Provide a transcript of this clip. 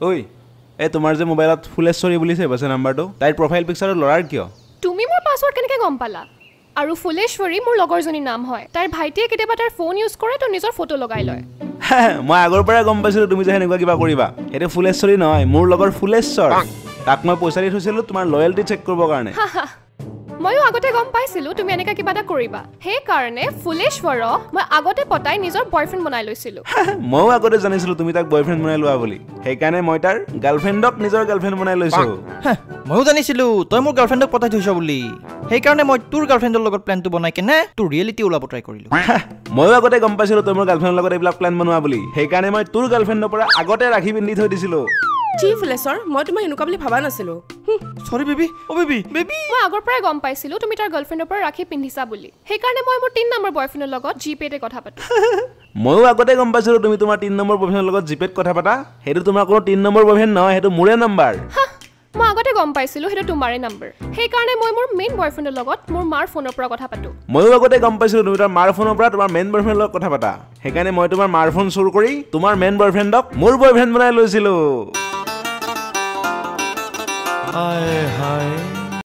ঐ এই তোমাৰ যে মোবাইলত ফুলেশ্বৰী বুলি ছেভ আছে নাম্বাৰটো তাইৰ প্ৰফাইল পিকচাৰত ল'ৰাৰ কিয় তুমি মোৰ পাছৱৰ্ড কেনেকৈ গম পালা আৰু ফুলেশ্বৰী মোৰ লগৰজনীৰ নাম হয় তাইৰ ভাইটিয়ে কেতিয়াবা তাইৰ ফোন ইউজ কৰে তো নিজৰ ফটো লগাই লয় মই আগৰ পৰাই গম পাইছিলোঁ তুমি যে সেনেকুৱা কিবা কৰিবা এইটো ফুলেশ্বৰী নহয় মোৰ লগৰ ফুলেশ্বৰ তাক মই পইচা দি থৈছিলোঁ তোমাৰ লয়েলটি চেক কৰিবৰ কাৰণে ময়ো আগতে গম পাইছিলোঁ তুমি এনেকা কিবা এটা কৰিবা সেইকাৰণে ফুলেশ্বৰক মই আগতে পতাই নিজৰ বয়ফ্ৰেণ্ড বনাই লৈছিলোঁ ময়ো আগতে জানিছিলোঁ তুমি তাক বয়ফ্ৰেণ্ড বনাই লোৱা বুলি সেইকাৰণে মই তাৰ গাৰ্লফ্ৰেণ্ডক নিজৰ গাৰ্লফ্ৰেণ্ড বনাই লৈছোঁ ময়ো জানিছিলোঁ তই মোৰ গাৰ্লফ্ৰেণ্ডক পতাই থৈছ বুলি সেইকাৰণে মই তোৰ গাৰ্লফ্ৰেণ্ডৰ লগত প্লেনটো বনাই কেনে তোৰ ৰিয়েলিটি ওলাব ট্ৰাই কৰিলোঁ ময়ো আগতে গম পাইছিলোঁ তই মোৰ গাৰ্লফ্ৰেণ্ডৰ লগত এইবিলাক প্লেন বনোৱা বুলি সেইকাৰণে মই তোৰ গাৰ্লফ্ৰেণ্ডৰ পৰা আগতে ৰাখি পিন্ধি থৈ দিছিলোঁ জি ফুলেশ্বৰ মই তোমাক এনেকুৱা বুলি ভাবা নাছিলোঁ সৰি বেবি অ' বেবি বেবি মই আগৰ পৰাই গম পাইছিলোঁ তুমি তাৰ গাৰ্লফ্ৰেণ্ডৰ পৰা ৰাখি পিন্ধিছা বুলি সেইকাৰণে মই মোৰ 3 নম্বৰ বয়ফ্ৰেণ্ডৰ লগত জিপেতে কথা পাতোঁ ময়ো আগতে গম পাইছিলোঁ তুমি তোমাৰ 3 নম্বৰ বয়ফ্ৰেণ্ডৰ লগত জিপেত কথা পাতা সেইটো তোমাৰ কোনো 3 নম্বৰ বয়ফ্ৰেণ্ড নহয় সেইটো মোৰে নাম্বাৰ মই আগতে গম পাইছিলোঁ সেইটো তোমাৰে নাম্বাৰ সেইকাৰণে মই মোৰ মেইন বয়ফ্ৰেণ্ডৰ লগত মোৰ মাৰ ফোনৰ পৰা কথা পাতোঁ ময়ো আগতে গম পাইছিলোঁ তুমি তাৰ মাৰ ফোনৰ পৰা তোমাৰ মেইন বয়ফ্ৰেণ্ডৰ লগত কথা পাতা সেইকাৰণে মই তোমাৰ মাৰ ফোন চুৰ কৰি তোমাৰ মেইন বয়ফ্ৰেণ্ডক মোৰ বয়ফ্ৰেণ্ড বনাই লৈছিলোঁ হায় হায়